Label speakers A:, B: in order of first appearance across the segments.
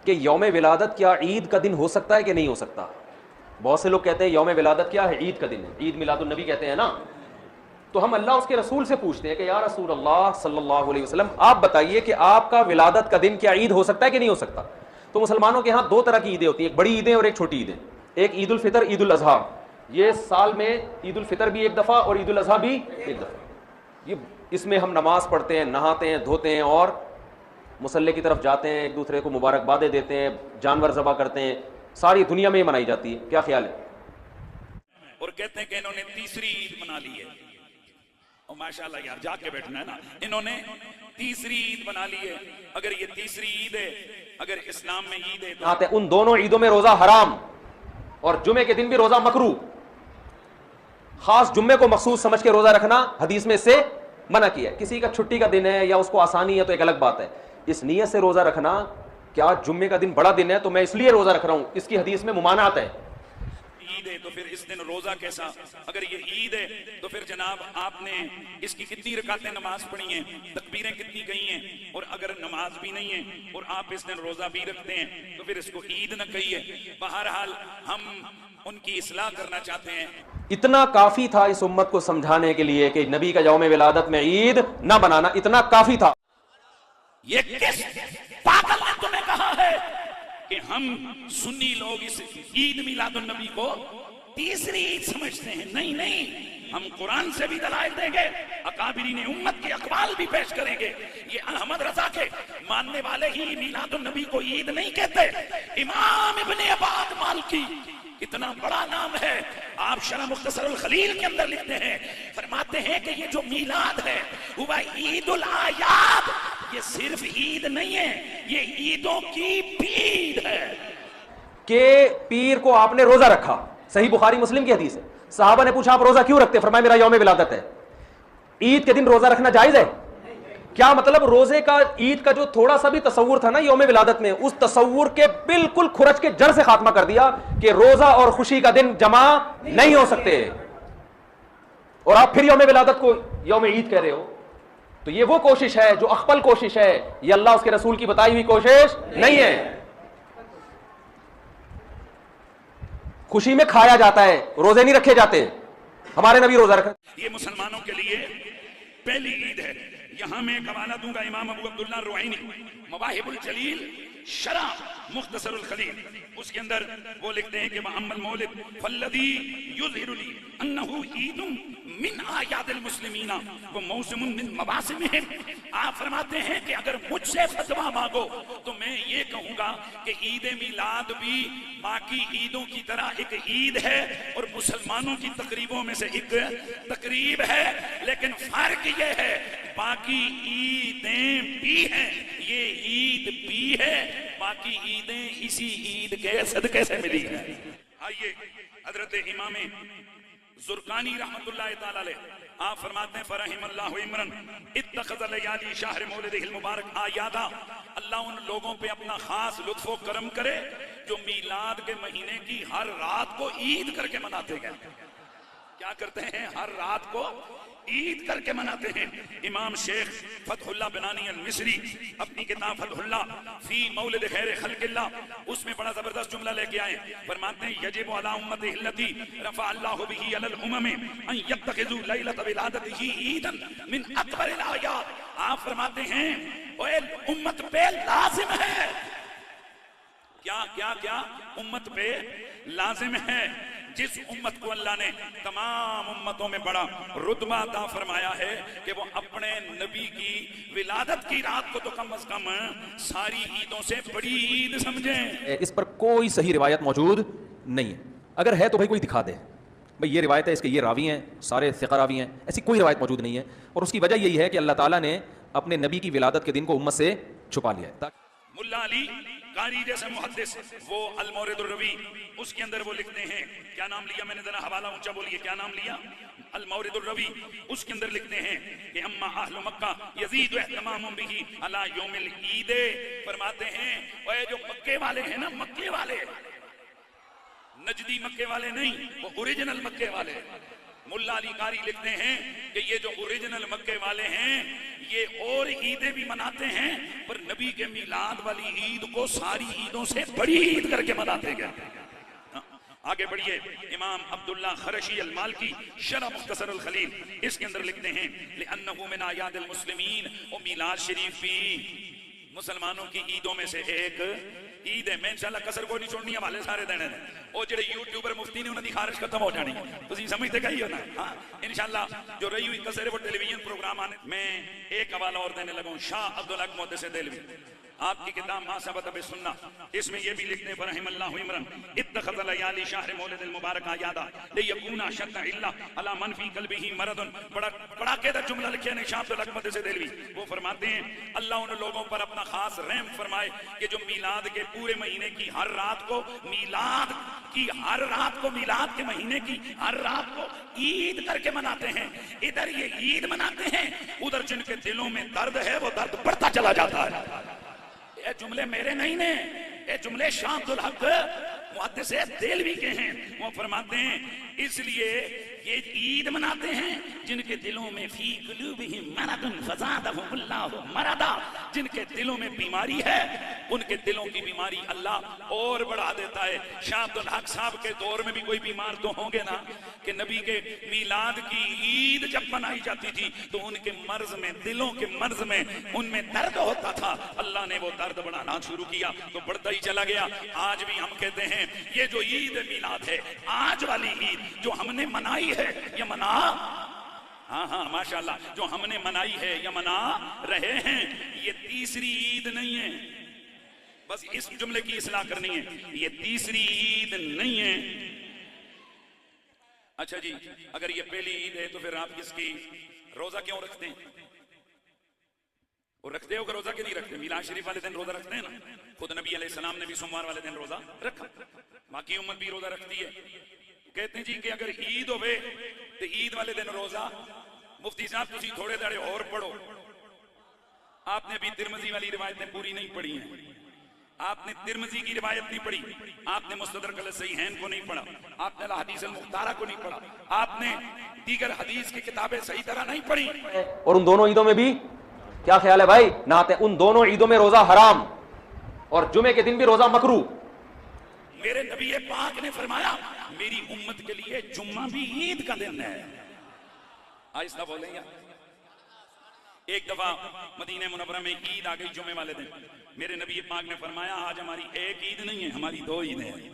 A: کہ یوم ولادت کیا عید کا دن ہو سکتا ہے کہ نہیں ہو سکتا؟ بہت سے لوگ کہتے ہیں یوم ولادت کیا ہے؟ عید کا دن ہے، عید میلاد النبی کہتے ہیں نا. تو ہم اللہ اس کے رسول سے پوچھتے ہیں کہ یا رسول اللہ صلی اللہ علیہ وسلم آپ بتائیے کہ آپ کا ولادت کا دن کیا عید ہو سکتا ہے کہ نہیں ہو سکتا؟ تو مسلمانوں کے ہاں دو طرح کی عیدیں ہوتی ہیں، ایک بڑی عیدیں اور ایک چھوٹی عیدیں. ایک عید الفطر، عید الاضحیٰ. یہ سال میں عید الفطر بھی ایک دفعہ اور عید الاضحیٰ بھی ایک دفعہ. یہ اس میں ہم نماز پڑھتے ہیں، نہاتے ہیں، دھوتے ہیں اور مصلی کی طرف جاتے ہیں، ایک دوسرے کو مبارکبادیں دیتے ہیں، جانور ذبح کرتے ہیں. ساری دنیا میں یہ منائی جاتی ہے. کیا خیال ہے؟
B: اور کہتے ہیں کہ انہوں نے تیسری عید بنا لی ہے. اور ماشاءاللہ یار جا کے بیٹھنا ہے نا، انہوں نے تیسری عید بنا لی ہے. اگر یہ تیسری عید ہے، اگر اسلام میں عید ہے تو
A: ان دونوں عیدوں میں روزہ حرام اور جمعے کے دن بھی روزہ مکروہ. خاص جمعے کو مخصوص سمجھ کے روزہ رکھنا حدیث میں اس سے منع کیا ہے. کسی کا چھٹی کا دن ہے یا اس کو آسانی ہے تو ایک الگ بات ہے. اس نیت سے روزہ رکھنا کیا جمعے کا دن بڑا دن ہے تو میں اس لیے روزہ رکھ رہا ہوں، اس کی حدیث میں ممانعت ہے.
B: عید ہے تو پھر اس دن روزہ کیسا؟ اگر یہ عید ہے تو پھر جناب آپ نے اس کی کتنی رکعتیں نماز پڑھی ہیں، تکبیریں کتنی گئی ہیں؟ اور اگر نماز بھی نہیں ہے اور آپ اس دن روزہ بھی رکھتے ہیں تو پھر اس کو عید نہ کہیے. بہرحال ہم ان کی اصلاح کرنا چاہتے ہیں.
A: اتنا کافی تھا اس امت کو سمجھانے کے لیے کہ نبی کا یوم ولادت میں عید نہ بنانا، اتنا کافی تھا.
B: یہ کس پاگل نے تمہیں کہا ہے کہ ہم سنی لوگ اس عید میلاد النبی کو تیسری عید سمجھتے ہیں؟ نہیں نہیں، ہم قرآن سے بھی دلائل دیں گے، اکابرین امت کے اقوال بھی پیش کریں گے. یہ احمد رضا کے ماننے والے ہی میلاد النبی کو عید نہیں کہتے. امام ابن عباد مالکی اتنا بڑا نام ہے، آپ شرح مختصر الخلیل کے اندر لکھتے ہیں، فرماتے ہیں کہ یہ جو میلاد ہے وہ عید الاعیاد، یہ صرف عید نہیں ہے، یہ عیدوں کی پیر ہے.
A: کہ پیر کو آپ نے روزہ رکھا، صحیح بخاری مسلم کی حدیث ہے. صحابہ نے پوچھا آپ روزہ کیوں رکھتے؟ فرمایا میرا یوم ولادت ہے. عید کے دن روزہ رکھنا جائز ہے؟ کیا مطلب روزے کا عید کا جو تھوڑا سا بھی تصور تھا نا یوم ولادت میں، اس تصور کے بالکل کھرچ کے جڑ سے خاتمہ کر دیا کہ روزہ اور خوشی کا دن جمع نہیں ہو سکتے. اور آپ پھر یوم ولادت کو یوم عید کہہ رہے ہو. تو یہ وہ کوشش ہے جو اخپل کوشش ہے، یہ اللہ اس کے رسول کی بتائی ہوئی کوشش نہیں ہے. خوشی میں کھایا جاتا ہے، روزے نہیں رکھے جاتے. ہمارے نبی روزہ رکھا.
B: یہ مسلمانوں کے لیے پہلی عید ہے. یہاں میں ایک حوالہ دوں گا، امام ابو عبداللہ الروعینی مواہب الجلیل شرح مختصر الخلیل، اس کے اندر وہ لکھتے ہیں کہ وَأَمَّا الْمَوْلِدُ فَالَّذِي يُظْهِرُ لِي أَنَّهُ عِيدٌ مِنْ آیاد المسلمین وَمَوْسِمٌ مِنْ مَوَاسِمِهِمْ. آپ فرماتے ہیں کہ اگر مجھ سے فتویٰ مانگو تو میں یہ کہوں گا کہ عید میلاد بھی باقی عیدوں کی طرح ایک عید ہے اور مسلمانوں کی تقریبوں میں سے ایک تقریب ہے، لیکن فرق یہ ہے باقی عیدیں بھی ہیں، یہ عید بھی ہے، باقی عیدیں اسی عید کے صدقے سے ملی ہیں. آئیے حضرت امام زرقانی رحمت اللہ تعالی علیہ آپ فرماتے ہیں فرحم اللہ عمرن اتخذ لیالی شہر مولدہ المبارک آیادا. اللہ ان لوگوں پہ اپنا خاص لطف و کرم کرے جو میلاد کے مہینے کی ہر رات کو عید کر کے مناتے ہیں. کیا کرتے ہیں؟ ہر رات کو عید کر کے مناتے ہیں. امام شیخ فتح اللہ بنانی المصری اپنی کتاب فتح اللہ فی مولد خیر خلق اللہ اس میں بڑا زبردست جملہ لے کے آئے. فرماتے ہیں یجب علی امتہ التی رفع اللہ بہ علی الامم ان یتخذوا لیلۃ ولادتہ عیدا من اکبر الاعیاد. آپ فرماتے ہیں اے امت پہ لازم ہے، کیا کیا کیا امت پہ لازم ہے، جس امت کو اللہ نے تمام امتوں میں بڑا رتبہ عطا فرمایا ہے کہ وہ اپنے نبی کی ولادت کی رات کو تو کم از کم ساری عیدوں سے بڑی عید سمجھیں.
A: اس پر کوئی صحیح روایت موجود نہیں ہے. اگر ہے تو بھائی کوئی دکھا دے، بھئی یہ روایت ہے، اس کے یہ راوی ہیں، سارے ثقہ راوی ہیں. ایسی کوئی روایت موجود نہیں ہے اور اس کی وجہ یہی ہے کہ اللہ تعالیٰ نے اپنے نبی کی ولادت کے دن کو امت سے چھپا لیا ہے.
B: ملا علی قاری جیسے محدث وہ المورد الروی اس کے اندر وہ لکھتے ہیں، کیا نام لیا میں نے؟ ذرا حوالہ اونچا بولیے، کیا نام لیا؟ المورد الروی. اس کے اندر لکھتے ہیں کہ اما اہل مکہ یزید اہتمام بہ علی یوم العید. فرماتے ہیں وہ جو مکے والے ہیں نا، مکے والے، نجدی مکے والے نہیں، وہ اوریجنل مکے والے، ملا علی قاری لکھتے ہیں کہ یہ جو اوریجنل مکے والے ہیں یہ اور عیدیں بھی مناتے ہیں پر نبی کے میلاد والی عید کو ساری عیدوں سے بڑی عید کر کے مناتے گئے. آگے بڑھیے. امام عبداللہ خرشی المالکی شرح مختصر الخلیل اس کے اندر لکھتے ہیں لِأَنَّهُ مِنْ آیات المسلمین، اور میلاد شریف بھی مسلمانوں کی عیدوں میں سے ایک عید ہے. میں انشاءاللہ کسر کو نہیں چھوڑنی، حوالے سارے دینے ہیں. اور جڑے یوٹیوبر مفتی نے انہوں نے خارج ختم ہو جانی تو سمجھتے کہی ہونا. ہاں انشاءاللہ جو رہی ہوئی کسر وہ ٹیلی ویژن پروگرام آنے. میں ایک حوالہ اور دینے لگا ہوں. شاہ عبدالحق محدث دہلوی آپ کی کتاب ما ثبت بالسنہ، اس میں یہ بھی لکھتے ہیں فرحم اللہ عمران اتخذ لیالی شہر مولد المبارک یادا لیکون اشد علا علی من فی قلبہ مرض. بڑا قیدہ جملہ لکھے ہیں شاہ عبدالحق محدث دہلوی. وہ فرماتے ہیں اللہ ان لوگوں پر اپنا خاص رحم فرمائے کہ جو میلاد کے پورے مہینے کی ہر رات کو میلاد کے مہینے کی ہر رات کو عید کر کے مناتے ہیں. ادھر یہ عید مناتے ہیں، ادھر جن کے دلوں میں درد ہے وہ درد بڑھتا چلا جاتا ہے. یہ جملے میرے نہیں نے، یہ جملے شاہ عبدالحق محدث دہلوی کے ہیں. وہ فرماتے ہیں اس لیے یہ عید مناتے ہیں جن کے دلوں میں فی قلوبہم مرض فزادہم اللہ مرضا، جن کے دلوں میں بیماری ہے ان کے دلوں کی بیماری اللہ اور بڑھا دیتا ہے. شاہ عبدالحق صاحب کے دور میں بھی کوئی بیمار تو ہوں گے نا کہ نبی کے میلاد کی عید جب منائی جاتی تھی تو ان کے مرض میں، دلوں کے مرض میں ان میں درد ہوتا تھا. اللہ نے وہ درد بڑھانا شروع کیا تو بڑھتا ہی چلا گیا. آج بھی ہم کہتے ہیں یہ جو عید میلاد ہے، آج والی عید جو ہم نے منائی ہے یہ منا، ہاں ماشاءاللہ، جو ہم نے منائی ہے یا منا رہے ہیں، یہ تیسری عید نہیں ہے. بس اس جملے کی اصلاح کرنی ہے، یہ تیسری عید نہیں ہے. اچھا جی، اگر یہ پہلی عید ہے تو پھر آپ اس کی روزہ کیوں رکھتے ہیں؟ اور رکھتے ہو کہ روزہ کیوں نہیں رکھتے؟ میلاد شریف والے دن روزہ رکھتے ہیں نا. خود نبی علیہ السلام نے بھی سوموار والے دن روزہ رکھا، باقی امت بھی روزہ رکھتی ہے. کہتے ہیں جی کہ اگر عید ہوئے تو عید والے دن روزہ. مفتی صاحب تسی تھوڑے دڑے اور پڑھو، آپ نے بھی ترمذی والی روایتیں پوری نہیں پڑھی ہیں. آپ نے ترمذی کی روایت نہیں پڑھی، آپ نے مستدرک الصحیحین کو نہیں پڑھا، آپ نے الحدیث المختارہ کو نہیں پڑھا، آپ نے دیگر حدیث کی کتابیں صحیح طرح نہیں پڑھی.
A: اور ان دونوں عیدوں میں بھی کیا خیال ہے بھائی؟ نہاتے ان دونوں عیدوں میں روزہ حرام اور جمعے کے دن بھی روزہ مکروہ.
B: میرے نبی پاک نے فرمایا میری امت کے لیے جمعہ بھی عید کا دن ہے. آہستہ بولیں گے. ایک دفعہ مدینہ منورہ میں عید آ گئی جمعے والے دن. میرے نبی پاک نے فرمایا آج ہماری ایک عید نہیں ہے، ہماری دو عیدیں ہیں.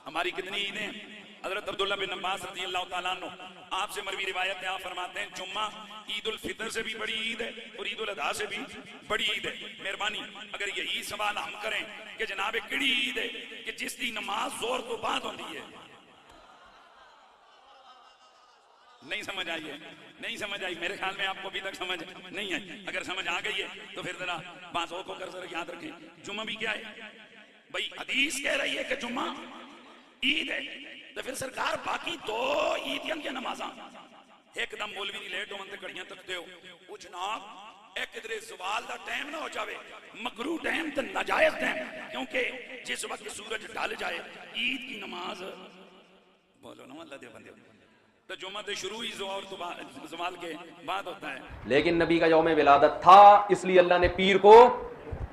B: ہماری کتنی عیدیں ہیں؟ حضرت عبداللہ بن عباس رضی اللہ تعالیٰ عنہ آپ سے مروی روایت آپ فرماتے ہیں جمعہ عید الفطر سے بھی بڑی عید ہے اور عید الاضحیٰ سے بھی بڑی عید ہے. مہربانی اگر یہی سوال ہم کریں کہ جناب کیڑی عید ہے کہ جس کی نماز زور تو بعد ہوتی ہے؟ نہیں سمجھ آئی ہے؟ نہیں سمجھ آئی؟ میرے خیال میں آپ کو ابھی تک سمجھ نہیں آئی. اگر سمجھ آ گئی ہے تو پھر ذرا باتوں کو کر ذرا یاد رکھیں. جمعہ بھی کیا ہے بھائی؟ حدیث کہہ رہی ہے کہ جمعہ عید ہے، تو پھر سرکار باقی دو عیدیاں کی نمازاں ایک دم مولوی نہیں لیٹ ہونے کڑیاں تکتے ہو وہ جناب ایک ادھر زوال دا ٹائم نہ ہو جاوے، مکروہ ٹائم تے ناجائز ٹائم، کیونکہ جس وقت سورج ڈال جائے عید کی نماز بولو نا اللہ دے بندے تو جمعہ دے شروع ہی زوال تو زوال کے بعد ہوتا ہے.
A: لیکن نبی کا یوم ولادت تھا اس لیے اللہ نے پیر کو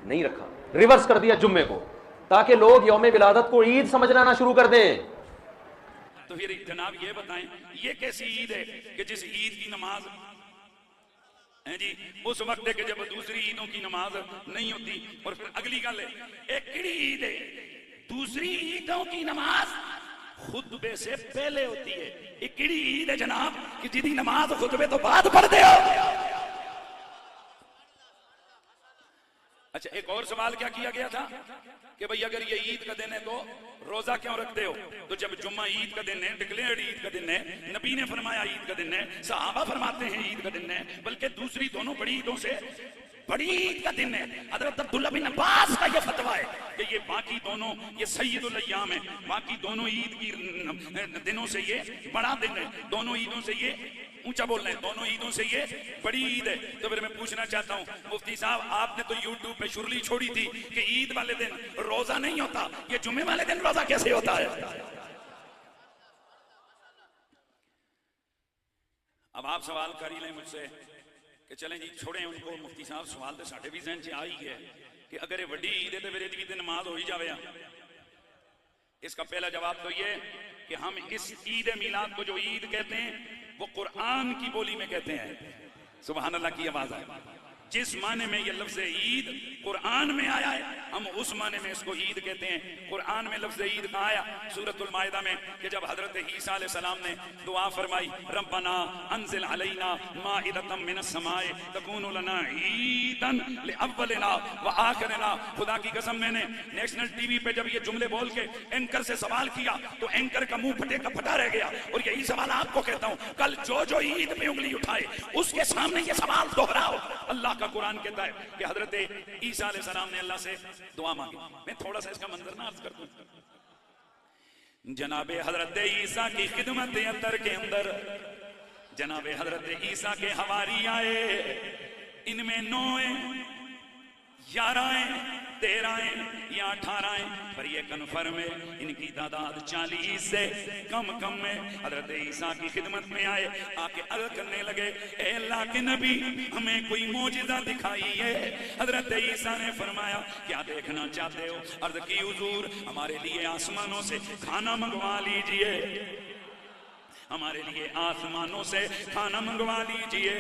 A: نہیں رکھا، ریورس کر دیا جمعے کو، تاکہ لوگ یوم ولادت کو عید سمجھنا نہ شروع کر دیں.
B: تو پھر جناب یہ بتائیں یہ کیسی عید ہے کہ جس عید کی نماز جی اس وقت ہے کہ جب دوسری عیدوں کی نماز نہیں ہوتی. اور پھر اگلی گل ہے ایک کیڑی عید ہے دوسری عیدوں کی نماز خطبے سے پہلے ہوتی ہے. ایک کیڑی عید ہے جناب کہ جدی نماز خطبے تو بعد پڑھ دے ہو. اچھا ایک اور سوال کیا کیا گیا تھا کہ بھئی اگر یہ عید کا دن ہے تو روزہ کیوں رکھتے ہو؟ تو جب جمعہ عید کا دن ہے، ڈکلیئرڈ عید کا دن ہے، نبی نے فرمایا عید کا دن ہے، صحابہ فرماتے ہیں عید کا دن ہے، بلکہ دوسری دونوں بڑی عیدوں سے بڑی عید کا دن ہے. حضرت عبداللہ بن عباس کا یہ فتویٰ ہے کہ یہ باقی دونوں یہ سید الایام ہے، باقی دونوں عید کی دنوں سے یہ بڑا دن ہے، دونوں عیدوں سے یہ اونچا بول رہے ہیں، دونوں عیدوں سے یہ بڑی عید ہے. تو پھر میں پوچھنا چاہتا ہوں مفتی صاحب آپ نے تو یوٹیوب پہ شرلی چھوڑی تھی کہ عید والے دن روزہ نہیں ہوتا، یہ جمعے والے دن روزہ کیسے ہوتا ہے؟ اب آپ سوال کر ہی لیں مجھ سے کہ چلیں جی چھوڑیں ان کو، مفتی صاحب سوال تو ساڈے بھی ذہن چ آ ہی ہے کہ اگر یہ وڈی عید ہے تو میرے بھی نماز ہو ہی جاوے. اس کا پہلا جواب تو یہ کہ ہم اس عید میلاد کو جو عید کہتے ہیں وہ قرآن کی بولی میں کہتے ہیں. سبحان اللہ کی آواز ہے. جس معنی میں یہ لفظ عید قرآن میں آیا ہے ہم اس معنی میں اس کو عید کہتے ہیں. قرآن میں لفظ عید کہاں آیا؟ سورۃ المائدہ میں کہ جب حضرت عیسیٰ علیہ السلام نے دعا فرمائی ربنا انزل علینا مائدۃ من السماء تکون لنا عیدا لاولنا وآخرنا. خدا کی قسم میں نے نیشنل ٹی وی پہ جب یہ جملے بول کے اینکر سے سوال کیا تو اینکر کا منہ پھٹے کا پھٹا رہ گیا. اور یہی سوال آپ کو کہتا ہوں، کل جو عید میں انگلی اٹھائے اس کے سامنے یہ سوال دہراؤ. اللہ کا قرآن کہتا ہے کہ حضرت عیسیٰ علیہ السلام نے اللہ سے دعا مانگی. میں تھوڑا سا اس کا منظر نہ عرض کر دوں. جناب حضرت عیسیٰ کی خدمت اندر کے اندر جناب حضرت عیسیٰ کے حواری آئے. ان میں 9 11 13 یا 18 پر یہ کنفرم ہے ان کی تعداد 40 سے کم میں حضرت عیسیٰ کی خدمت میں آئے. آ کے عرض کرنے لگے اے اللہ کے نبی ہمیں کوئی معجزہ دکھائیے. حضرت عیسیٰ نے فرمایا کیا دیکھنا چاہتے ہو؟ عرض کی حضور ہمارے لیے آسمانوں سے کھانا منگوا لیجئے، ہمارے لیے آسمانوں سے کھانا منگوا لیجئے.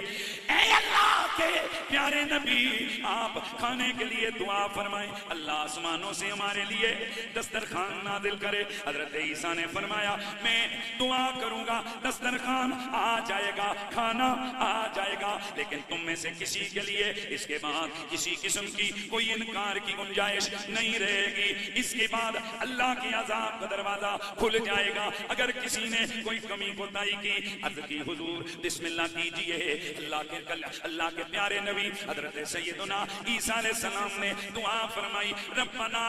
B: اے اللہ کے پیارے نبی آپ کھانے کے لیے دعا فرمائیں اللہ آسمانوں سے ہمارے لیے دسترخوان نازل کرے. حضرت عیسیٰ نے فرمایا میں دعا کروں گا دسترخوان آ جائے گا، کھانا آ جائے گا، لیکن تم میں سے کسی کے لیے اس کے بعد کسی قسم کی کوئی انکار کی گنجائش نہیں رہے گی. اس کے بعد اللہ کے عذاب کا دروازہ کھل جائے گا. اگر کسی نے کوئی کمی کوتاہی کی عرض کی حضور بسم اللہ کیجئے. اللہ کے پیارے نبی حضرت سیدنا عیسیٰ علیہ السلام نے دعا فرمائی ربنا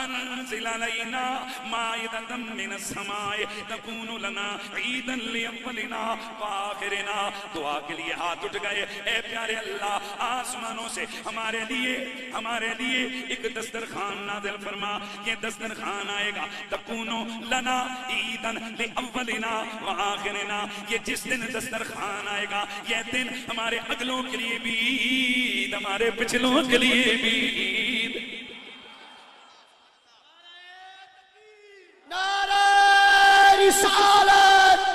B: انزل علینا مائدۃ من السماء تکون لنا عیدا لاولنا وآخرنا. دعا کے لیے ہاتھ اٹھ گئے. اے پیارے اللہ آسمانوں سے ہمارے لیے ایک دسترخوان نازل فرما. یہ دسترخوان آئے گا تکون لنا عیدا لاولنا وآخرنا. یہ جس دن دسترخوان آئے گا یہ دن ہمارے اگلوں کے لیے بھی عید، ہمارے پچھلوں کے لیے بھی عید.
C: نعرہ رسالت،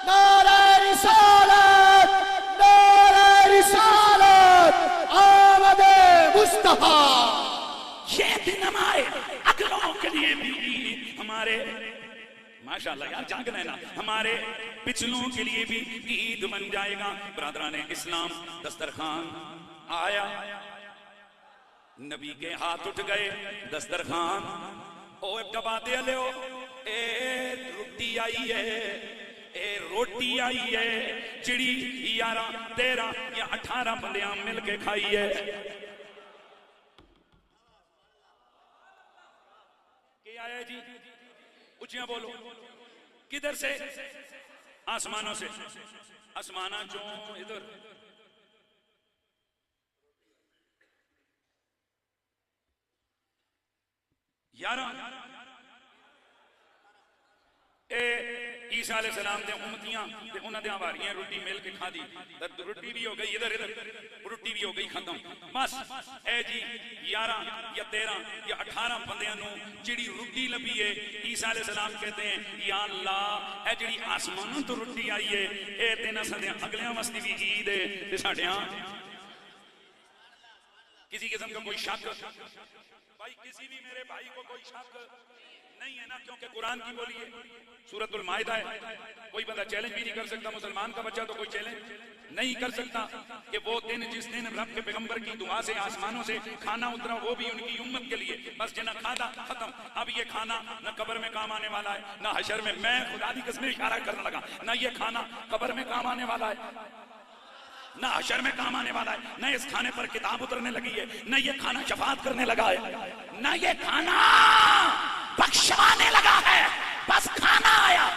C: نعرہ رسالت، نعرہ رسالت، آمد مصطفیٰ.
B: یہ دن ہمارے اگلوں کے لیے بھی عید، ہمارے ماشاءاللہ یار جاگ رہے نا ہمارے پچھلوں کے لیے بھی عید بن جائے گا. برادران اسلام دسترخوان آیا، نبی کے ہاتھ اٹھ گئے. دسترخوان او ایک ڈبا دے لو، اے روٹی آئی ہے، اے روٹی آئی ہے جڑی 11 13 یا 18 بندیاں مل کے کھائی ہے. کیا آیا جی؟ اچھیاں بولو. کدھر سے؟ آسمانوں سے. آسمانہ چوں ادھر 11 عیسیٰ علیہ السلام دے امتیاں تے انہاں دے ہواریاں روٹی مل کے کھا دی. روٹی بھی ہو گئی ادھر روٹی بھی ہو گئی ختم. بس اے جی 11 یا 13 یا 18 بندیاں نو جڑی روٹی لبھی ہے عیسیٰ علیہ السلام کہتے ہیں یا اللہ اے جڑی آسمانوں تو روٹی آئی ہے اے تے نہ سدے اگلیاں واسطے بھی عید ہے تے ساڈیاں کسی قسم کا کوئی شک بھائی کسی بھی میرے بھائی کو کوئی شک نہیں ہے نا، کیونکہ قرآن کی بولی ہے. سورۃ المائدہ ہے. کوئی بندہ چیلنج بھی نہیں کر سکتا، مسلمان کا بچہ تو کوئی چیلنج نہیں کر سکتا کہ وہ دن جس دن رب کے پیغمبر کی دعا سے آسمانوں سے کھانا اترا وہ بھی ان کی امت کے لیے بس جنہ کھادا ختم. اب یہ کھانا نہ قبر میں کام آنے والا ہے نہ حشر میں. میں خدا دی قسم اشارہ کرنے لگا نہ یہ کھانا قبر میں کام آنے والا ہے نہ حشر میں کام آنے والا ہے، نہ اس کھانے پر کتاب اترنے لگی ہے، نہ یہ کھانا شفاعت کرنے لگا ہے، نہ یہ کھانا بخشوانے لگا ہے. بس کھانا آیا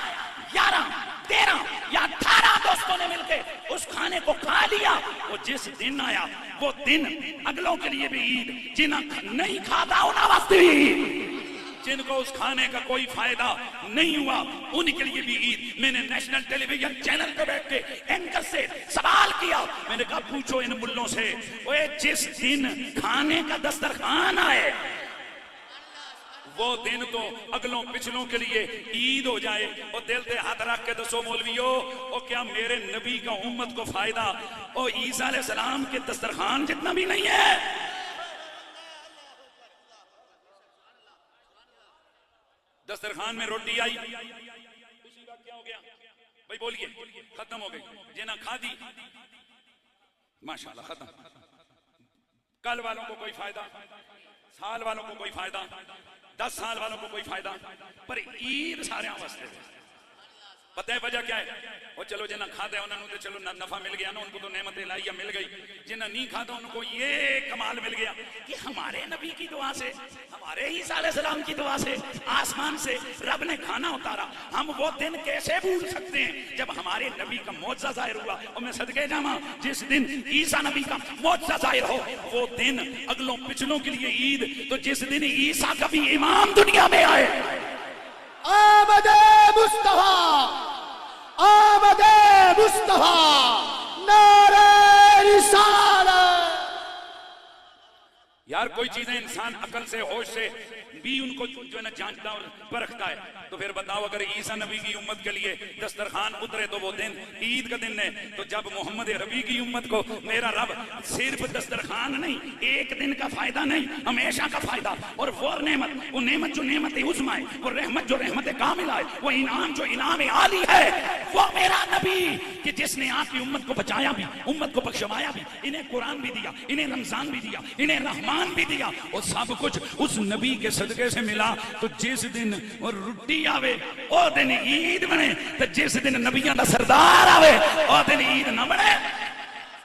B: 11 13 یا 18 دوستوں نے مل کے اس کھانے کو کھا لیا. وہ جس دن آیا وہ دن اگلوں کے لیے بھی عید، جنہیں نہیں کھاتا انہاں واسطے بھی عید. جن کو اس کھانے کا کوئی فائدہ نہیں ہوا ان کے لیے بھی عید. میں نے نیشنل ٹیلی ویژن چینل پہ بیٹھ کے اینکر سے سوال کیا, میں نے کہا پوچھو ان ملوں سے, جس دن کھانے کا دسترخوان آئے وہ دن تو اگلوں پچھلوں کے لیے عید ہو جائے, اور دل پہ ہاتھ رکھ کے دسو مولویو, اور کیا میرے نبی کا امت کو فائدہ اور عیسیٰ علیہ السلام کے دسترخوان جتنا بھی نہیں ہے؟ دسترخوان میں روٹی آئی, اسی کا کیا ہو گیا بھائی بولیے, ختم ہو گئی, جنہ کھا دی ماشاءاللہ ختم. کل والوں کو کوئی فائدہ, سال والوں کو کوئی فائدہ, 10 سال والوں کو کوئی فائدہ, پر عید سارے واسطے. پتہ ہے وجہ کیا ہے؟ وہ چلو جنہ کھاتے انہوں نے چلو نفع مل گیا نا, ان کو تو نعمت الہیہ مل گئی. جنہ نہیں کھاتا ان کو یہ کمال مل گیا کہ ہمارے نبی کی دعا سے, ہمارے عیسیٰ علیہ السلام کی دعا سے آسمان سے رب نے کھانا اتارا. ہم وہ دن کیسے بھول سکتے ہیں جب ہمارے نبی کا معجزہ ظاہر ہوا. اور میں صدقے جاواں جس دن عیسیٰ نبی کا معجزہ ظاہر ہو وہ دن اگلوں پچھلوں کے لیے عید. تو جس دن عیسیٰ کا بھی امام دنیا میں آئے,
C: آمد مصطفیٰ, آمد مصطفیٰ, نعرہ رسالت.
B: یار کوئی چیزیں انسان عقل سے ہوش سے بھی ان کو جو ہے نا جانچتا اور پرکھتا ہے. تو پھر بتاؤ اگر عیسیٰ نبی کی امت کے لیے دسترخوان اترے تو وہ دن عید کا دن ہے, تو جب محمد ربی کی امت کو میرا رب صرف دسترخوان نہیں, ایک دن کا فائدہ نہیں, ہمیشہ کا فائدہ, اور وہ نعمت, وہ نعمت جو نعمت عظمی ہے, وہ رحمت جو رحمت کاملہ ہے, وہ انعام جو انعام عالی ہے, وہ میرا نبی کہ جس نے آپ کی امت کو بچایا بھی, امت کو بخشوایا بھی, انہیں قرآن بھی دیا, انہیں رمضان بھی دیا, انہیں رحمان بھی دیا, اور سب کچھ اس نبی کے صدقے سے ملا. تو جس دن وہ روٹی آوے او دن عید بنے, تو جس دن نبیوں دا سردار آوے او دن عید نہ بنے.